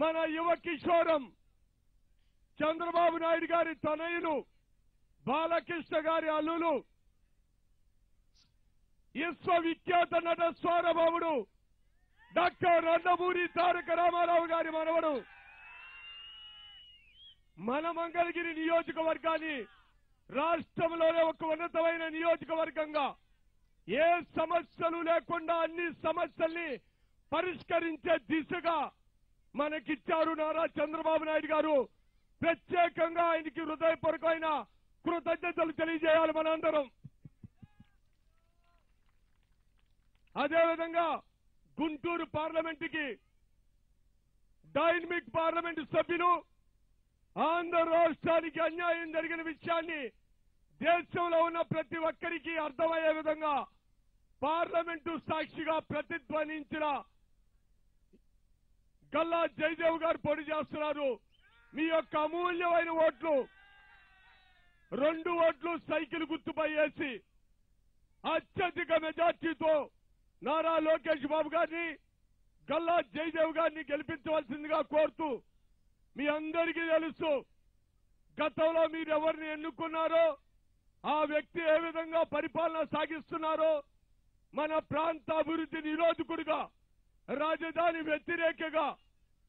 మన యువ కిషోరం చంద్రబాబు నాయుడు గారి తనయులు బాలకృష్ణ గారి అల్లులు విశ్వవిఖ్యాత నట సార్వభౌముడు డాక్టర్ నందమూరి తారక రామారావు గారి మనవడు మన మంగళగిరి నియోజకవర్గాన్ని రాష్ట్రంలోనే ఒక ఉన్నతమైన నియోజకవర్గంగా ఏ సమస్యలు లేకుండా అన్ని సమస్యల్ని పరిష్కరించే దిశగా మనకిచ్చారు నారా చంద్రబాబు నాయుడు గారు. ప్రత్యేకంగా ఆయనకి హృదయపూర్వకమైన కృతజ్ఞతలు తెలియజేయాలి మనందరం. అదేవిధంగా గుంటూరు పార్లమెంటుకి డైనమిక్ పార్లమెంటు సభ్యులు ఆంధ్ర రాష్ట్రానికి అన్యాయం జరిగిన విషయాన్ని దేశంలో ఉన్న ప్రతి ఒక్కరికి అర్థమయ్యే విధంగా పార్లమెంటు సాక్షిగా ప్రతిధ్వనించిన గల్లా జయదేవ్ గారు పోటీ చేస్తున్నారు. మీ యొక్క అమూల్యమైన ఓట్లు 2 ఓట్లు సైకిల్ గుర్తుపై వేసి అత్యధిక మెజార్టీతో నారా లోకేష్ బాబు గారిని గల్లా జయదేవ్ గారిని గెలిపించవలసిందిగా కోరుతూ, మీ అందరికీ తెలుసు గతంలో మీరు ఎవరిని ఎన్నుకున్నారో ఆ వ్యక్తి ఏ విధంగా పరిపాలన సాగిస్తున్నారో, మన ప్రాంత అభివృద్ధి నిరోధకుడిగా, రాజధాని వ్యతిరేకగా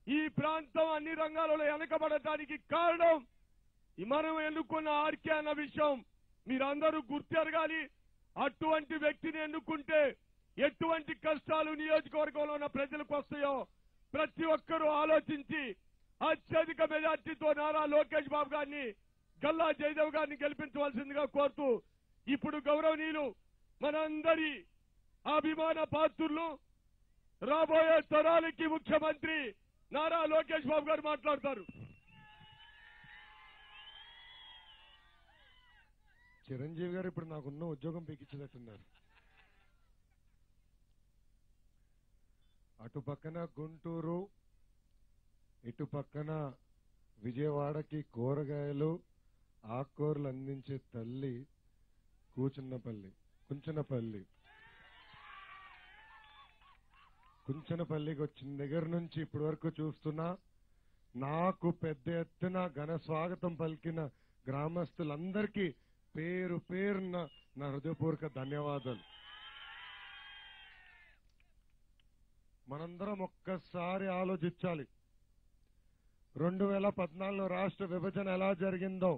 ఈ ప్రాంతం అన్ని రంగాలలో వెనకబడటానికి కారణం మనం ఎన్నుకున్న ఆర్కే అన్న విషయం మీరందరూ గుర్తెరగాలి. అటువంటి వ్యక్తిని ఎన్నుకుంటే ఎటువంటి కష్టాలు నియోజకవర్గంలో ఉన్న ప్రజలకు వస్తాయో ప్రతి ఒక్కరూ ఆలోచించి అత్యధిక మెజార్టీతో నారా లోకేష్ బాబు గారిని గల్లా జయదేవ్ గారిని గెలిపించవలసిందిగా కోరుతూ, ఇప్పుడు గౌరవనీయులు మనందరి అభిమాన పాత్రులు రాబోయే తరాలకి ముఖ్యమంత్రి నారా లోకేష్ బాబు గారు మాట్లాడతారు. చిరంజీవి గారు ఇప్పుడు నాకున్న ఉద్యోగం పీకించినట్టున్నారు. అటు పక్కన గుంటూరు, ఇటు పక్కన విజయవాడకి కూరగాయలు ఆకుకూరలు అందించే తల్లి కుంచనపల్లికి వచ్చిన దగ్గర నుంచి ఇప్పటి వరకు చూస్తున్నా నాకు పెద్ద ఎత్తున ఘన స్వాగతం పలికిన గ్రామస్తులందరికీ పేరు పేరున నా హృదయపూర్వక ధన్యవాదాలు. మనందరం ఒక్కసారి ఆలోచించాలి. 2014లో రాష్ట్ర విభజన ఎలా జరిగిందో,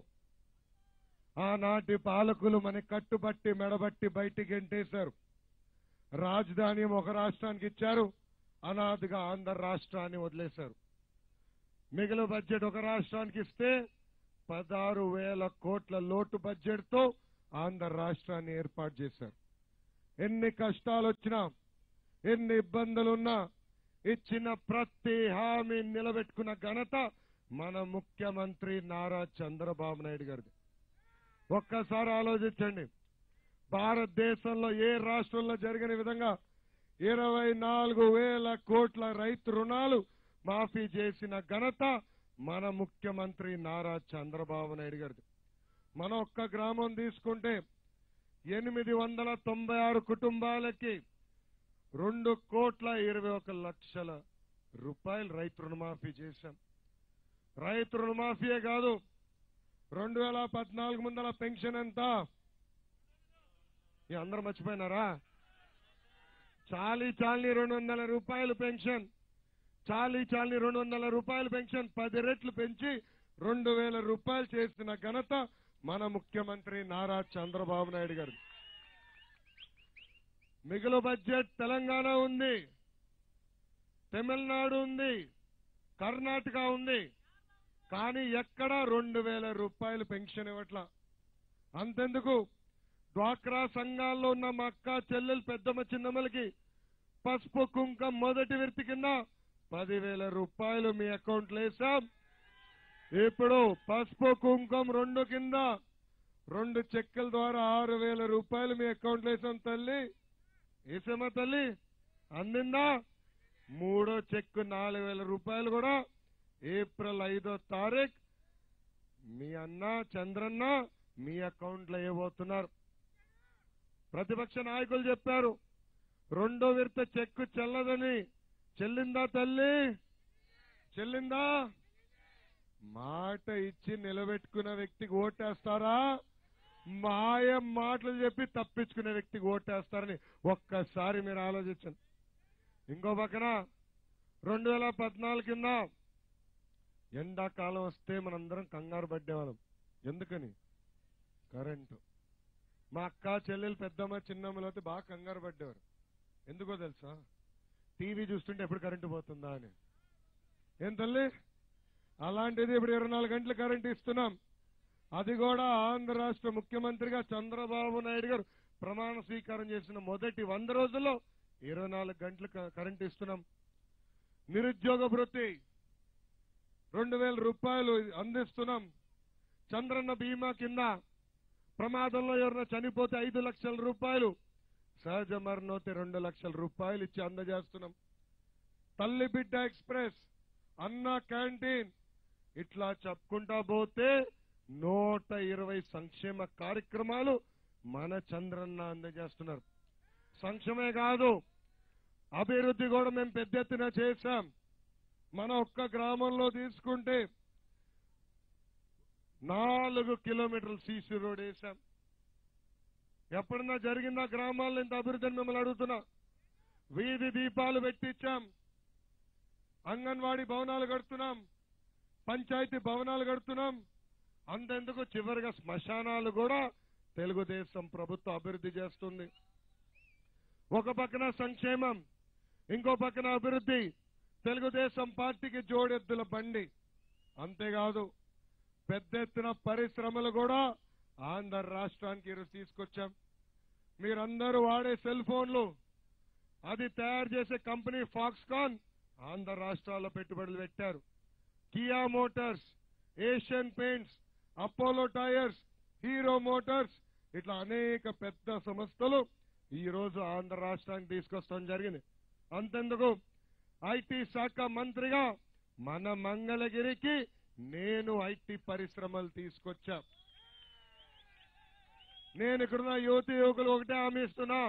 ఆనాటి పాలకులు మనకి కట్టుబట్టి మెడబట్టి బయటికి గెంటేశారు. రాజధాని ఒక రాష్ట్రానికి ఇచ్చారు, అనాదిగా ఆంధ్ర రాష్ట్రాన్ని వదిలేశారు. మిగిలిన బడ్జెట్ ఒక రాష్ట్రానికి ఇస్తే 16,000 కోట్ల లోటు బడ్జెట్ తో ఆంధ్ర రాష్ట్రాన్ని ఏర్పాటు చేశారు. ఎన్ని కష్టాలు వచ్చినా, ఎన్ని ఇబ్బందులున్నా ఇచ్చిన ప్రతి హామీ నిలబెట్టుకున్న ఘనత మన ముఖ్యమంత్రి నారా చంద్రబాబు నాయుడు గారిది. ఒక్కసారి ఆలోచించండి, భారతదేశంలో ఏ రాష్ట్రంలో జరిగిన విధంగా 24,000 కోట్ల రైతు రుణాలు మాఫీ చేసిన ఘనత మన ముఖ్యమంత్రి నారా చంద్రబాబు నాయుడు గారిది. మనం ఒక్క గ్రామం తీసుకుంటే 896 కుటుంబాలకి 2,21,00,000 రూపాయలు రైతు రుణమాఫీ చేశాం. రైతు రుణమాఫీయే కాదు, 2014 ముందల పెన్షన్ ఎంత అందరూ మర్చిపోయినారా? చాలీ 200 రూపాయలు పెన్షన్, 200 రూపాయల పెన్షన్ 10 రెట్లు పెంచి 2,000 రూపాయలు చేసిన ఘనత మన ముఖ్యమంత్రి నారా చంద్రబాబు నాయుడు గారు. మిగులు బడ్జెట్ తెలంగాణ ఉంది, తమిళనాడు ఉంది, కర్ణాటక ఉంది, కానీ ఎక్కడా 2,000 రూపాయలు పెన్షన్ ఇవ్వట్లా. అంతెందుకు, డ్వాక్రా సంఘాల్లో ఉన్న మా అక్క చెల్లెలు పెద్దమ్మ చిన్నమ్మలకి పసుపు కుంకం మొదటి విడత కింద 10,000 రూపాయలు మీ అకౌంట్లో వేసాం. ఇప్పుడు పసుపు కుంకం 2 కింద 2 చెక్కుల ద్వారా 6,000 రూపాయలు మీ అకౌంట్లో వేసాం. తల్లి వేసామా? తల్లి అందిందా? 3వ చెక్కు 4,000 రూపాయలు కూడా ఏప్రిల్ 5వ తారీఖు మీ అన్న చంద్రన్న మీ అకౌంట్లో వేయబోతున్నారు. ప్రతిపక్ష నాయకులు చెప్పారు 2వ విడత చెక్కు చెల్లదని. చెల్లిందా తల్లి? చెల్లిందా? మాట ఇచ్చి నిలబెట్టుకున్న వ్యక్తికి ఓటేస్తారా? మాయ మాటలు చెప్పి తప్పించుకునే వ్యక్తికి ఓటేస్తారని ఒక్కసారి మీరు ఆలోచించండి. ఇంకో పక్కన 2014 కింద ఎండాకాలం వస్తే మనందరం కంగారు పడ్డేవాళ్ళం. ఎందుకని? కరెంటు. మా అక్క చెల్లెలు పెద్దమ్మ చిన్నమ్మలు అయితే బాగా కంగారు పడ్డేవారు. ఎందుకో తెలుసా? టీవీ చూస్తుంటే ఎప్పుడు కరెంటు పోతుందా అని. ఏం తల్లి? అలాంటిది ఇప్పుడు 24 గంటలు కరెంటు ఇస్తున్నాం. అది కూడా ఆంధ్ర రాష్ట్ర ముఖ్యమంత్రిగా చంద్రబాబు నాయుడు గారు ప్రమాణ స్వీకారం చేసిన మొదటి 100 రోజుల్లో 24 గంటలు కరెంటు ఇస్తున్నాం. నిరుద్యోగ భృతి 2000 రూపాయలు అందిస్తున్నాం. చంద్రన్న బీమా కింద ప్రమాదంలో ఎవరైనా చనిపోతే 5 లక్షల రూపాయలు, సహజ మరణోతే 2 లక్షల రూపాయలు ఇచ్చి అందజేస్తున్నాం. తల్లి బిడ్డ ఎక్స్ప్రెస్, అన్న క్యాంటీన్, ఇట్లా చెప్పుకుంటా పోతే 120 సంక్షేమ కార్యక్రమాలు మన చంద్రన్న అందజేస్తున్నారు. సంక్షేమే కాదు, అభివృద్ధి కూడా మేము పెద్ద ఎత్తున చేశాం. మన ఒక్క గ్రామంలో తీసుకుంటే 4 కిలోమీటర్లు సీసీ రోడ్ వేశాం. ఎప్పుడన్నా జరిగిందా గ్రామాల్లో ఇంత అభివృద్ధిని మిమ్మల్ని అడుగుతున్నా? వీధి దీపాలు పెట్టించాం. అంగన్వాడీ భవనాలు కడుతున్నాం. పంచాయతీ భవనాలు కడుతున్నాం. అంతెందుకు చివరిగా శ్మశానాలు కూడా తెలుగుదేశం ప్రభుత్వం అభివృద్ధి చేస్తుంది. ఒక పక్కన సంక్షేమం, ఇంకో పక్కన అభివృద్ధి. తెలుగుదేశం పార్టీకి జోడెద్దుల బండి. అంతేకాదు, పెద్ద ఎత్తున పరిశ్రమలు కూడా ఆంధ్ర రాష్ట్రానికి ఈరోజు తీసుకొచ్చాం. మీరందరూ వాడే సెల్ ఫోన్లు, అది తయారు చేసే కంపెనీ ఫాక్స్కాన్ ఆంధ్ర రాష్ట్రాల్లో పెట్టుబడులు పెట్టారు. Kia Motors, Asian paints, Apollo tyres, hero Motors, ఇట్లా అనేక పెద్ద సంస్థలు ఈ రోజు ఆంధ్ర రాష్ట్రానికి తీసుకొస్తాం జరిగింది. అంతెందుకు, ఐటీ శాఖ మంత్రిగా మన మంగళగిరికి నేను ఐటీ పరిశ్రమలు తీసుకొచ్చా. నేను ఇక్కడున్న యువతి యువకులు ఒకటే హామీ ఇస్తున్నా,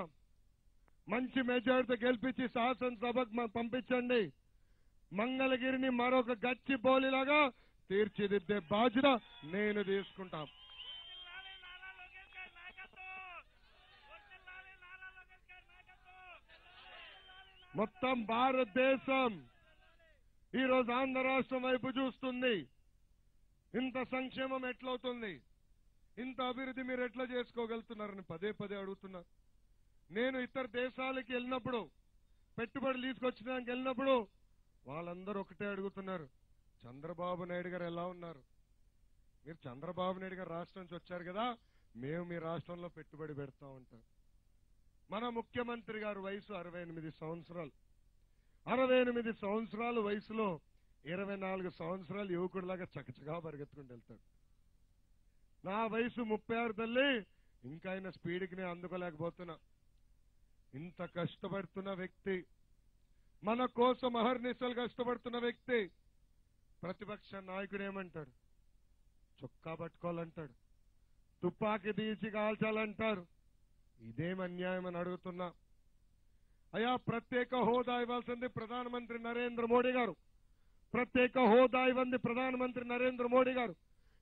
మంచి మెజారిటీతో గెలిపించి శాసనసభకు పంపించండి. మంగళగిరిని మరొక గచ్చిబౌలిలాగా తీర్చిదిద్దే బాధ్యత నేను తీసుకుంటాం. మొత్తం భారతదేశం ఈరోజు ఆంధ్ర రాష్ట్రం వైపు చూస్తుంది. ఇంత సంక్షేమం ఎట్లవుతుంది? ఇంత అభివృద్ధి మీరు ఎట్లా చేసుకోగలుగుతున్నారని పదే పదే అడుగుతున్నా. నేను ఇతర దేశాలకు వెళ్ళినప్పుడు, పెట్టుబడులు తీసుకొచ్చడానికి వెళ్ళినప్పుడు వాళ్ళందరూ ఒకటే అడుగుతున్నారు, చంద్రబాబు నాయుడు గారు ఎలా ఉన్నారు? మీరు చంద్రబాబు నాయుడు గారు రాష్ట్రం నుంచి వచ్చారు కదా, మేము మీ రాష్ట్రంలో పెట్టుబడి పెడతా ఉంటాం. మన ముఖ్యమంత్రి గారు వయసు 68 సంవత్సరాలు. 68 సంవత్సరాల వయసులో 24 సంవత్సరాలు యువకుడిలాగా చకచకా పరిగెత్తుకుంటూ వెళ్తాడు. నా వయసు 36 తల్లి, ఇంకా ఆయన స్పీడ్కి నేను అందుకోలేకపోతున్నా. ఇంత కష్టపడుతున్న వ్యక్తి, మన కోసం అహర్నిశలు కష్టపడుతున్న వ్యక్తి, ప్రతిపక్ష నాయకుడు ఏమంటాడు? చొక్కా పట్టుకోవాలంటాడు, తుపాకీ తీసి కాల్చాలంటారు. ఇదేం అన్యాయం అని అడుగుతున్నా. అయ్యా, ప్రత్యేక హోదా ఇవ్వాల్సింది ప్రధానమంత్రి నరేంద్ర మోడీ గారు. ప్రత్యేక హోదా ఇవ్వండి ప్రధానమంత్రి నరేంద్ర మోడీ గారు.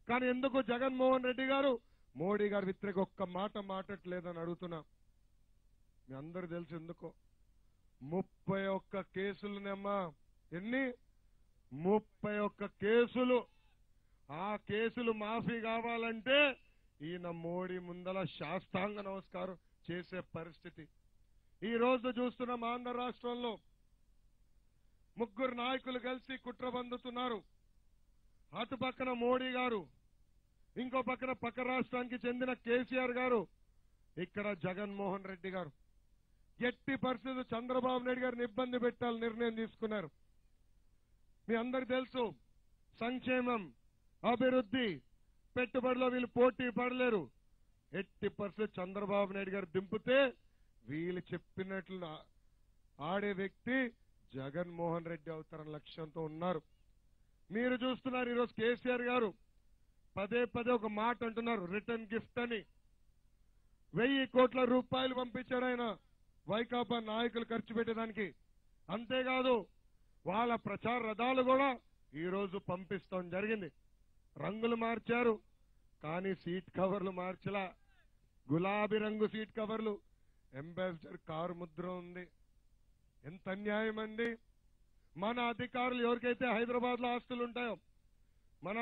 కానీ ఎందుకు జగన్మోహన్ రెడ్డి గారు మోడీ గారు వ్యతిరేక ఒక్క మాట మాట్లాడలేదని అడుగుతున్నా. మీ అందరూ తెలుసు ఎందుకో. 31 కేసులునమ్మా. ఎన్ని? 31 కేసులు. ఆ కేసులు మాఫీ కావాలంటే ఈయన మోడీ ముందల శాస్త్రాంగ నమస్కారం చేసే పరిస్థితి ఈ రోజు చూస్తున్నాం. ఆంధ్ర రాష్ట్రంలో 3 నాయకులు కలిసి కుట్ర బందుతున్నారు. అటు పక్కన మోడీ గారు, ఇంకో పక్కన పక్క రాష్ట్రానికి చెందిన కేసీఆర్ గారు, ఇక్కడ జగన్మోహన్ రెడ్డి గారు. ఎట్టి పరిస్థితులు చంద్రబాబు నాయుడు గారిని ఇబ్బంది పెట్టాలని నిర్ణయం తీసుకున్నారు. మీ అందరికి తెలుసు, సంక్షేమం, అభివృద్ధి, పెట్టుబడిలో వీళ్ళు పోటీ పడలేరు. ఎట్టి పరిస్థితులు చంద్రబాబు నాయుడు గారు దింపితే వీళ్ళు చెప్పినట్లు ఆడే వ్యక్తి జగన్మోహన్ రెడ్డి అవుతారన్న లక్ష్యంతో ఉన్నారు. మీరు చూస్తున్నారు, ఈరోజు కేసీఆర్ గారు పదే పదే ఒక మాట అంటున్నారు, రిటర్న్ గిఫ్ట్ అని. 1000 కోట్ల రూపాయలు పంపించాడు ఆయన వైకాపా నాయకులు ఖర్చు పెట్టడానికి. అంతేకాదు, వాళ్ళ ప్రచార రథాలు కూడా ఈ రోజు పంపిస్తాం జరిగింది. రంగులు మార్చారు, కానీ సీట్ కవర్లు మార్చలా. గులాబీ రంగు సీట్ కవర్లు, అంబాసిడర్ కారు ముద్ర ఉంది. ఎంత అన్యాయం అండి! మన అధికారులు ఎవరికైతే హైదరాబాద్ లో ఆస్తులు ఉంటాయో, మన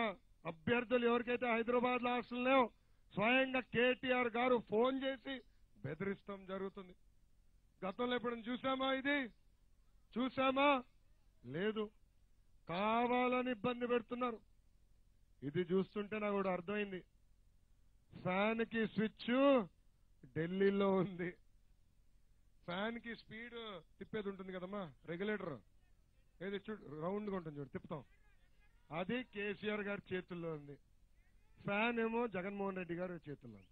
అభ్యర్థులు ఎవరికైతే హైదరాబాద్ లో ఆస్తులు లేవో, స్వయంగా కేటీఆర్ గారు ఫోన్ చేసి బెదిరిస్తాం జరుగుతుంది. గతంలో ఎప్పుడైనా చూసామా? ఇది చూసామా? లేదు. కావాలని ఇబ్బంది పెడుతున్నారు. ఇది చూస్తుంటే నాకు కూడా అర్థమైంది, ఫ్యాన్ కి స్విచ్ ఢిల్లీలో ఉంది. ఫ్యాన్ కి స్పీడ్ తిప్పేది ఉంటుంది కదమ్మా, రెగ్యులేటర్ ఏది రౌండ్ గా ఉంటుంది చూడు, తిప్పుతాం, అది కేసీఆర్ గారి చేతుల్లో ఉంది. ఫ్యాన్ ఏమో జగన్మోహన్ రెడ్డి గారి చేతుల్లో ఉంది.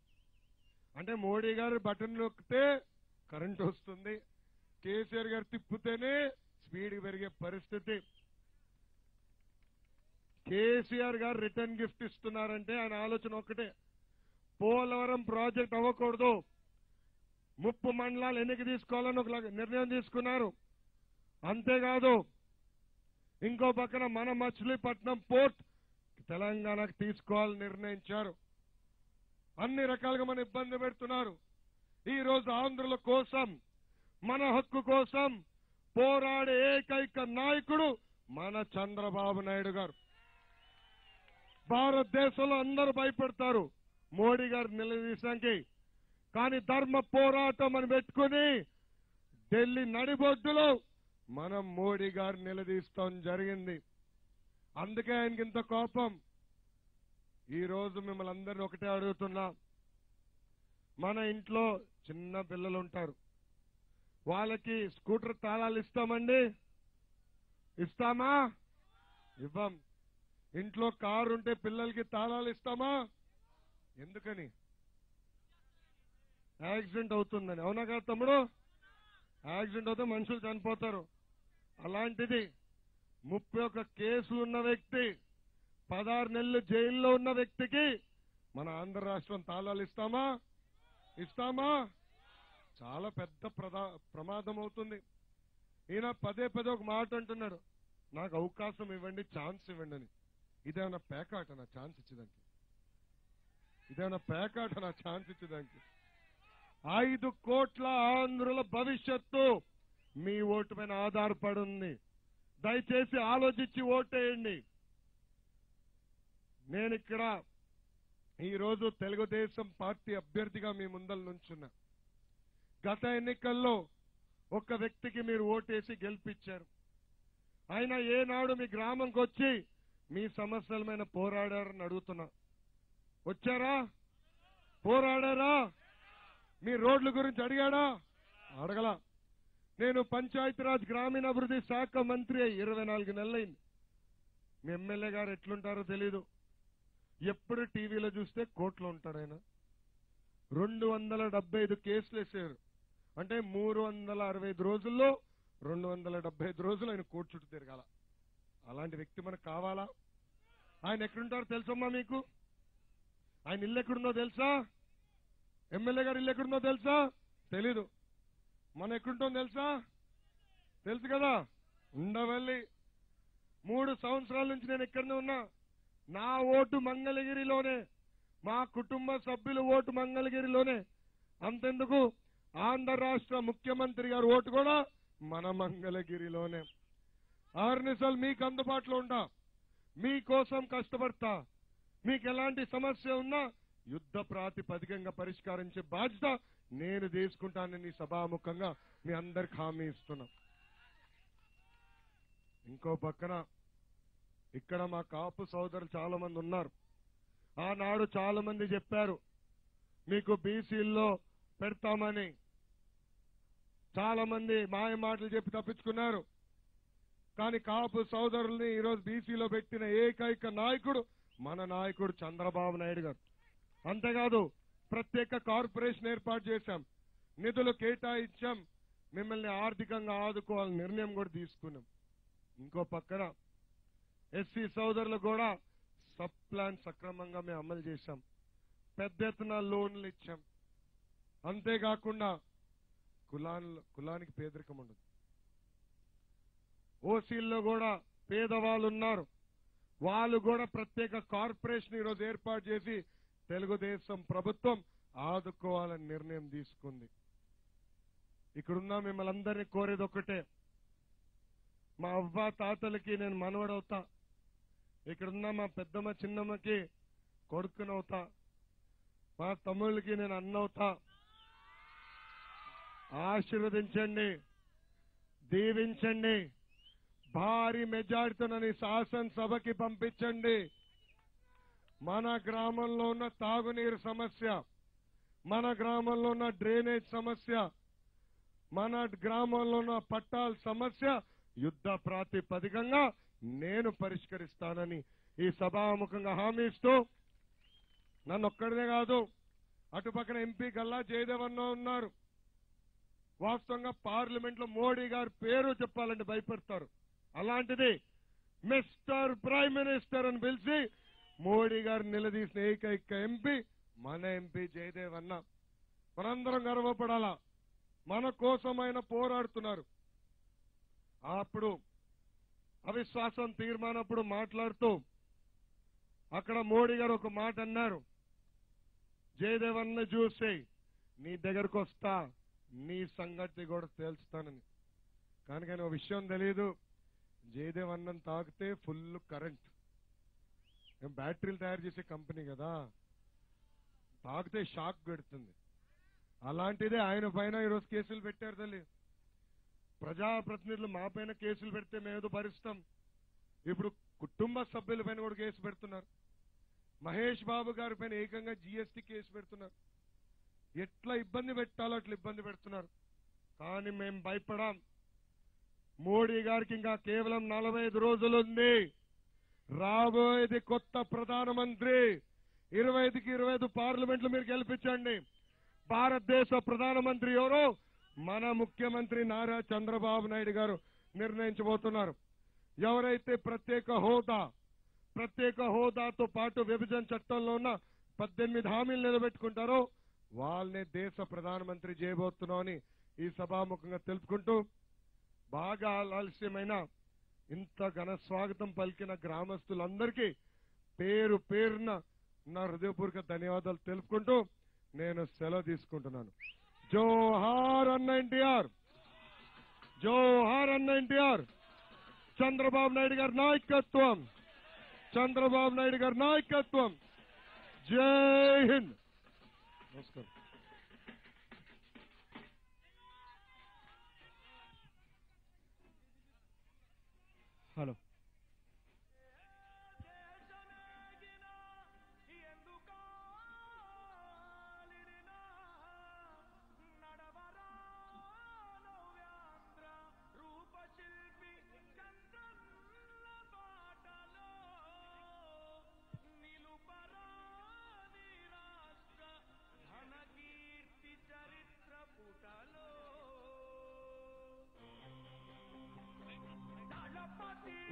అంటే మోడీ గారు బటన్ నొక్కితే కరెంట్ వస్తుంది, కేసీఆర్ గారు తిప్పితేనే స్పీడ్ పెరిగే పరిస్థితి. కేసీఆర్ గారు రిటర్న్ గిఫ్ట్ ఇస్తున్నారంటే ఆయన ఆలోచన ఒక్కటే, పోలవరం ప్రాజెక్ట్ అవ్వకూడదు, 30 మండలాలు ఎన్నిక తీసుకోవాలని ఒక నిర్ణయం తీసుకున్నారు. అంతేకాదు, ఇంకో పక్కన మన మచిలీపట్నం పోర్ట్ తెలంగాణకు తీసుకోవాలని నిర్ణయించారు. అన్ని రకాలుగా మన ఇబ్బంది పెడుతున్నారు. ఈ రోజు ఆంధ్రుల కోసం, మన హక్కు కోసం పోరాడే ఏకైక నాయకుడు మన చంద్రబాబు నాయుడు గారు. భారతదేశంలో అందరూ భయపడతారు మోడీ గారు నిలదీశానికి, కానీ ధర్మ పోరాటం అని పెట్టుకుని ఢిల్లీ నడిబొడ్డులో మనం మోడీ గారు నిలదీస్తాం జరిగింది. అందుకే ఆయనకి ఇంత కోపం. ఈ రోజు మిమ్మల్ని అందరినీ ఒకటే అడుగుతున్నా, మన ఇంట్లో చిన్న పిల్లలు ఉంటారు, వాళ్ళకి స్కూటర్ తాళాలు ఇస్తామండి? ఇస్తామా? ఇవ్వం. ఇంట్లో కారు ఉంటే పిల్లలకి తాళాలు ఇస్తామా? ఎందుకని? యాక్సిడెంట్ అవుతుందని. అవునా కదా తమ్ముడు? యాక్సిడెంట్ అవుతే మనుషులు చనిపోతారు. అలాంటిది 31 కేసులు ఉన్న వ్యక్తి, 16 నెలలు జైల్లో ఉన్న వ్యక్తికి మన ఆంధ్ర రాష్ట్రం తాళాలు ఇస్తామా? ఇస్తామా? చాలా పెద్ద ప్రమాదం అవుతుంది. ఈయన పదే పదే ఒక మాట అంటున్నాడు, నాకు అవకాశం ఇవ్వండి, ఛాన్స్ ఇవ్వండి అని. ఇదేమన్నా పేకాట నా ఛాన్స్ ఇచ్చేదానికి? ఇదేమన్నా పేకాట నా ఛాన్స్ ఇచ్చేదానికి? 5 కోట్ల ఆంధ్రుల భవిష్యత్తు మీ ఓటు పైన ఆధారపడి ఉంది. దయచేసి ఆలోచించి ఓటేయండి. నేను ఇక్కడ ఈరోజు తెలుగుదేశం పార్టీ అభ్యర్థిగా మీ ముందల నుంచున్నా. గత ఎన్నికల్లో ఒక వ్యక్తికి మీరు ఓటేసి గెలిపించారు. ఆయన ఏనాడు మీ గ్రామంకి వచ్చి మీ సమస్యల మీద పోరాడారని అడుగుతున్నా. వచ్చారా? పోరాడారా? మీ రోడ్ల గురించి అడిగాడా? అడగలా. నేను పంచాయతీరాజ్ గ్రామీణాభివృద్ధి శాఖ మంత్రి అయి 24 నెలలైంది. మీ ఎమ్మెల్యే గారు ఎట్లుంటారో తెలీదు. ఎప్పుడు టీవీలో చూస్తే కోర్టులో ఉంటాడు ఆయన. 275 కేసులు వేసారు. అంటే 365 రోజుల్లో 275 రోజులు ఆయన కోర్టు చుట్టూ తిరగాల. అలాంటి వ్యక్తి మనకు కావాలా? ఆయన ఎక్కడుంటారో తెలుసమ్మా మీకు? ఆయన ఇల్లు ఎక్కడుందో తెలుసా? ఎమ్మెల్యే గారు ఇల్లు ఎక్కడుందో తెలుసా? తెలీదు. మనం ఎక్కడుంటాం తెలుసా? తెలుసు కదా, ఉండవల్లి. 3 సంవత్సరాల నుంచి నేను ఇక్కడనే ఉన్నా. నా ఓటు మంగళగిరిలోనే, మా కుటుంబ సభ్యుల ఓటు మంగళగిరిలోనే. అంతెందుకు, ఆంధ్ర రాష్ట్ర ముఖ్యమంత్రి గారి ఓటు కూడా మన మంగళగిరిలోనే. ఆర్నిసలు మీకు అందుబాటులో ఉంటా, మీకోసం కష్టపడతా. మీకు ఎలాంటి సమస్య ఉన్నా యుద్ధ ప్రాతిపదికంగా పరిష్కరించే బాధ్యత నేను తీసుకుంటానని సభాముఖంగా మీ అందరికి హామీ ఇస్తున్నా. ఇంకో పక్కన ఇక్కడ మా కాపు సోదరులు చాలా మంది ఉన్నారు. ఆనాడు చాలా మంది చెప్పారు మీకు బీసీల్లో పెడతామని. చాలా మంది మాయ మాటలు చెప్పి తప్పించుకున్నారు. కానీ కాపు సోదరుల్ని ఈరోజు బీసీలో పెట్టిన ఏకైక నాయకుడు మన నాయకుడు చంద్రబాబు నాయుడు గారు. అంతేకాదు, ప్రత్యేక కార్పొరేషన్ ఏర్పాటు చేశాం, నిధులు కేటాయించాం, మిమ్మల్ని ఆర్థికంగా ఆదుకోవాలని నిర్ణయం కూడా తీసుకున్నాం. ఇంకో పక్కన ఎస్సీ సోదరులు కూడా సబ్ ప్లాన్ సక్రమంగా మేము అమలు చేశాం, పెద్ద ఎత్తున లోన్లు ఇచ్చాం. అంతేకాకుండా కులానికి పేదరికం ఉండదు. ఓసీల్లో కూడా పేదవాళ్ళు ఉన్నారు, వాళ్ళు కూడా ప్రత్యేక కార్పొరేషన్ ఈరోజు ఏర్పాటు చేసి తెలుగుదేశం ప్రభుత్వం ఆదుకోవాలని నిర్ణయం తీసుకుంది. ఇక్కడున్నా మిమ్మల్ని అందరినీ కోరేది ఒకటే, మా అవ్వ తాతలకి నేను మనవడవుతా, ఇక్కడున్న మా పెద్దమ్మ చిన్నమ్మకి కొడుకునవుతా, మా తమ్ముళ్ళకి నేను అన్నవుతా. ఆశీర్వదించండి, దీవించండి, భారీ మెజార్టీతో నన్ను శాసనసభకి పంపించండి. మన గ్రామంలో ఉన్న తాగునీరు సమస్య, మన గ్రామంలో ఉన్న డ్రైనేజ్ సమస్య, మన గ్రామంలో ఉన్న పట్టాల సమస్య యుద్ధ ప్రాతిపదికంగా నేను పరిష్కరిస్తానని ఈ సభాముఖంగా హామీ ఇస్తూ, నన్ను ఒక్కడనే కాదు, అటుపక్కన ఎంపీ గల్లా జయదేవన్న ఉన్నారు. వాస్తవంగా పార్లమెంట్ లో మోడీ గారి పేరు చెప్పాలంటే భయపడతారు. అలాంటిది మిస్టర్ ప్రైమ్ మినిస్టర్ అని పిలిచి మోడీ గారు నిలదీసిన ఏకైక ఎంపీ మన ఎంపీ జయదేవ్ అన్న. మనందరం గర్వపడాలా, మన కోసం ఆయన పోరాడుతున్నారు. అప్పుడు అవిశ్వాసం తీర్మానప్పుడు మాట్లాడుతూ అక్కడ మోడీ గారు ఒక మాట అన్నారు, జయదేవ్ అన్న చూసి నీ దగ్గరకు వస్తా, నీ సంగతి కూడా తేల్చుతానని. కానీ ఒక విషయం తెలియదు, జయదేవ్ అన్నం తాగితే ఫుల్ కరెంట్. బ్యాటరీలు తయారు చేసే కంపెనీ కదా, తాగితే షాక్ పెడుతుంది. అలాంటిదే ఆయన పైన ఈరోజు కేసులు పెట్టారు తల్లి. ప్రజాప్రతినిధులు మా పైన కేసులు పెడితే మేమేదో భరిస్తాం. ఇప్పుడు కుటుంబ సభ్యుల పైన కూడా కేసు పెడుతున్నారు. మహేష్ బాబు గారి పైన ఏకంగా జీఎస్టీ కేసు పెడుతున్నారు. ఎట్లా ఇబ్బంది పెట్టాలో అట్లా ఇబ్బంది పెడుతున్నారు. కానీ మేం భయపడాం. మోడీ గారికి ఇంకా కేవలం 45 రోజులు ఉంది. రాబోయేది కొత్త ప్రధానమంత్రి. 25కి 25 పార్లమెంట్లు మీరు గెలిపించండి. భారతదేశ ప్రధానమంత్రి ఎవరో మన ముఖ్యమంత్రి నారా చంద్రబాబు నాయుడు గారు నిర్ణయించబోతున్నారు. ఎవరైతే ప్రత్యేక హోదాతో పాటు విభజన చట్టంలో ఉన్న 18 హామీలు నిలబెట్టుకుంటారో వాళ్ళనే దేశ ప్రధానమంత్రి చేయబోతున్నామని ఈ సభాముఖంగా తెలుపుకుంటూ, బాగా ఆలస్యమైన ఇంత ఘన స్వాగతం పలికిన గ్రామస్తులందరికీ పేరు పేరున నా హృదయపూర్వక ధన్యవాదాలు తెలుపుకుంటూ నేను సెలవు తీసుకుంటున్నాను. జోహార్ అన్న ఎన్టీఆర్, జోహార్ అన్న ఎన్టీఆర్. చంద్రబాబు నాయుడు గారి నాయకత్వం, చంద్రబాబు నాయుడు గారి నాయకత్వం. జై హింద్. నమస్కారం. హలో.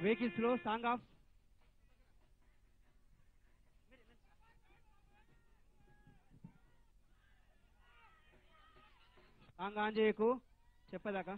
వెహికల్స్ లో సాంగ్ ఆఫ్. సాంగ్ ఆన్ చేయకు చెప్పేదాకా.